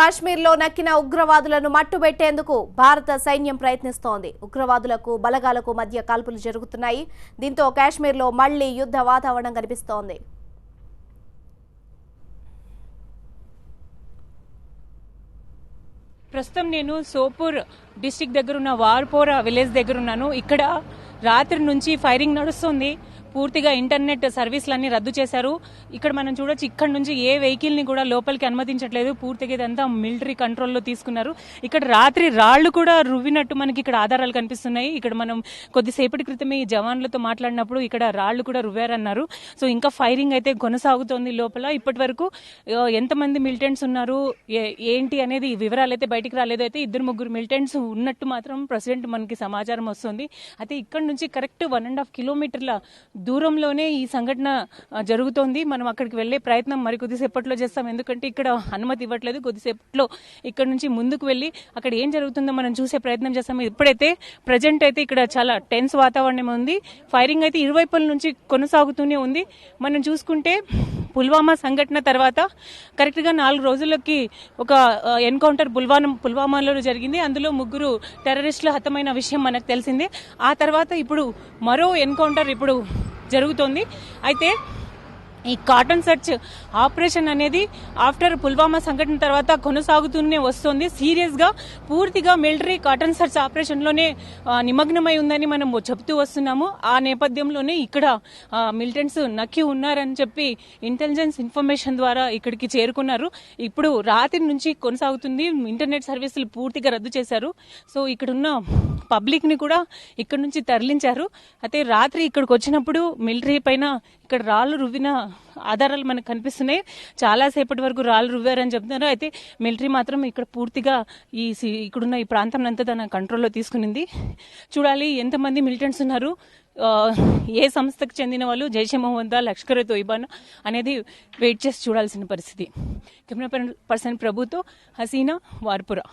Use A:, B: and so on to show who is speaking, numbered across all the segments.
A: కాశ్మీర్లో నక్కిన ఉగ్రవాదులను మట్టుబెట్టేందుకు భారత సైన్యం ప్రయత్నిస్తోంది. ఉగ్రవాదులకు బలగాలకు మధ్య కాల్పులు జరుగుతున్నాయి. దీంతో కాశ్మీర్లో మళ్లీ యుద్ధ వాతావరణం కనిపిస్తోంది.
B: ప్రస్తుతం నేను సోపూర్ డిస్ట్రిక్ట్ దగ్గర ఉన్న వార్పోరా విలేజ్ దగ్గర ఉన్నాను. ఇక్కడ రాత్రి నుంచి ఫైరింగ్ నడుస్తుంది. పూర్తిగా ఇంటర్నెట్ సర్వీసులన్నీ రద్దు చేశారు. ఇక్కడ మనం చూడొచ్చు, ఇక్కడ నుంచి ఏ వెహికల్ ని కూడా లోపలికి అనుమతించట్లేదు. పూర్తిగా ఇదంతా మిలిటరీ కంట్రోల్లో తీసుకున్నారు. ఇక్కడ రాత్రి రాళ్లు కూడా రువ్వినట్టు మనకి ఇక్కడ ఆధారాలు కనిపిస్తున్నాయి. ఇక్కడ మనం కొద్దిసేపటి క్రితమే ఈ జవాన్లతో మాట్లాడినప్పుడు ఇక్కడ రాళ్లు కూడా రువ్వారన్నారు. సో ఇంకా ఫైరింగ్ అయితే కొనసాగుతోంది లోపల. ఇప్పటి వరకు ఎంతమంది మిలిటెంట్స్ ఉన్నారు ఏంటి అనేది వివరాలు అయితే బయటికి రాలేదు. అయితే 2-3 మిలిటెంట్స్ ఉన్నట్టు మాత్రం ప్రెసిడెంట్ మనకి సమాచారం వస్తుంది. అయితే ఇక్కడ నుంచి కరెక్ట్ 1.5 కిలోమీటర్ల దూరంలోనే ఈ సంఘటన జరుగుతోంది. మనం అక్కడికి వెళ్లే ప్రయత్నం మరి కొద్దిసేపట్లో చేస్తాం. ఎందుకంటే ఇక్కడ అనుమతి ఇవ్వట్లేదు. కొద్దిసేపట్లో ఇక్కడ నుంచి ముందుకు వెళ్లి అక్కడ ఏం జరుగుతుందో మనం చూసే ప్రయత్నం చేస్తాం. ఇప్పుడైతే ప్రజెంట్ అయితే ఇక్కడ చాలా టెన్స్ వాతావరణం ఉంది. ఫైరింగ్ అయితే ఇరువైపుల నుంచి కొనసాగుతూనే ఉంది. మనం చూసుకుంటే పుల్వామా సంఘటన తర్వాత కరెక్ట్గా 4 రోజులకి ఒక ఎన్కౌంటర్ పుల్వామాలో జరిగింది. అందులో 3 టెర్రరిస్టులు హతమైన విషయం మనకు తెలిసిందే. ఆ తర్వాత ఇప్పుడు మరో ఎన్కౌంటర్ ఇప్పుడు జరుగుతోంది. అయితే ఈ కాటన్ సర్చ్ ఆపరేషన్ అనేది ఆఫ్టర్ పుల్వామా సంఘటన తర్వాత కొనసాగుతూనే వస్తుంది. సీరియస్ గా పూర్తిగా మిలిటరీ కాటన్ సర్చ్ ఆపరేషన్ లోనే నిమగ్నమై ఉందని మనం చెబుతూ వస్తున్నాము. ఆ నేపథ్యంలోనే ఇక్కడ మిలిటెంట్స్ నక్కి ఉన్నారని చెప్పి ఇంటెలిజెన్స్ ఇన్ఫర్మేషన్ ద్వారా ఇక్కడికి చేరుకున్నారు. ఇప్పుడు రాత్రి నుంచి కొనసాగుతుంది. ఇంటర్నెట్ సర్వీసులు పూర్తిగా రద్దు చేశారు. సో ఇక్కడున్న పబ్లిక్ ని కూడా ఇక్కడ నుంచి తరలించారు. అయితే రాత్రి ఇక్కడికి వచ్చినప్పుడు మిలిటరీ పైన ఇక్కడ రాళ్లు రువ్విన ఆధారాలు మనకు కనిపిస్తున్నాయి. చాలా సేపటి వరకు రాళ్లు రువ్వారని చెప్తున్నారు. అయితే మిలిటరీ మాత్రం ఇక్కడ పూర్తిగా ఇక్కడున్న ఈ ప్రాంతం అంతా తన కంట్రోల్లో తీసుకునింది. చూడాలి ఎంతమంది మిలిటెంట్స్ ఉన్నారు, ఏ సంస్థకు చెందిన వాళ్ళు, జైషే మొహమ్మద్, లష్కర్ తోయిబా అనేది వెయిట్ చేసి చూడాల్సిన పరిస్థితి. కెమెరా పర్సన్ ప్రభుతో హసీనా, వార్పురా.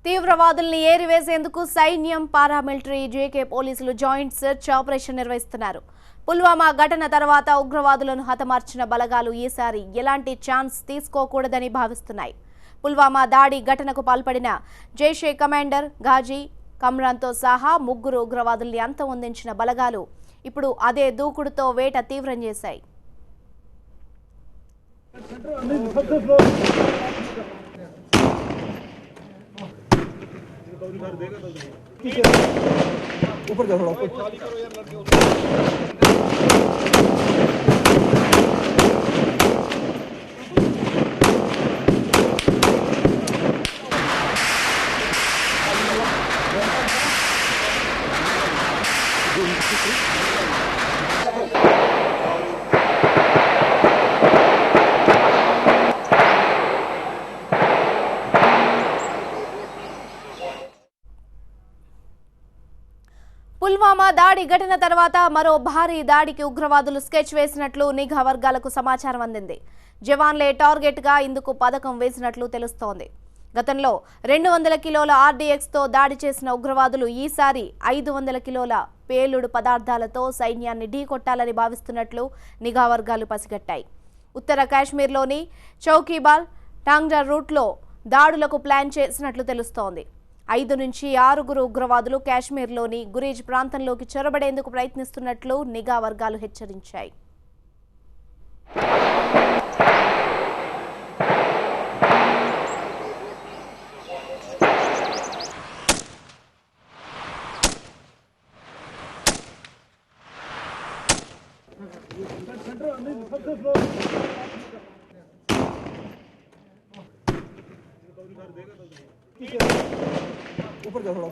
A: తీవ్రవాదుల్ని ఏరివేసేందుకు సైన్యం, పారామిలిటరీ, జేకే పోలీసులు జాయింట్ సెర్చ్ ఆపరేషన్ నిర్వహిస్తున్నారు. పుల్వామా ఘటన తర్వాత ఉగ్రవాదులను హతమార్చిన బలగాలు ఈసారి ఎలాంటి ఛాన్స్ తీసుకోకూడదని భావిస్తున్నాయి. పుల్వామా దాడి ఘటనకు పాల్పడిన జైషే కమాండర్ ఘాజీ కమ్రాన్తో సహా 3 ఉగ్రవాదుల్ని అంతమొందించిన బలగాలు ఇప్పుడు అదే దూకుడుతో వేట తీవ్రం చేశాయి. పుల్వామా దాడి ఘటన తర్వాత మరో భారీ దాడికి ఉగ్రవాదులు స్కెచ్ వేసినట్లు నిఘా వర్గాలకు సమాచారం అందింది. జవాన్లే టార్గెట్ గా ఇందుకు పథకం వేసినట్లు తెలుస్తోంది. గతంలో 200 కిలోల ఆర్డీఎక్స్తో దాడి చేసిన ఉగ్రవాదులు ఈసారి 500 కిలోల పేలుడు పదార్థాలతో సైన్యాన్ని ఢీకొట్టాలని భావిస్తున్నట్లు నిఘా వర్గాలు పసిగట్టాయి. ఉత్తర కాశ్మీర్లోని చౌకీబాల్, టాంగ్జర్ రూట్లో దాడులకు ప్లాన్ చేసినట్లు తెలుస్తోంది. 5 నుంచి 6 ఉగ్రవాదులు కాశ్మీర్లోని గురీజ్ ప్రాంతంలోకి చొరబడేందుకు ప్రయత్నిస్తున్నట్లు నిఘా వర్గాలు హెచ్చరించాయి.
C: ऊपर जा थोड़ा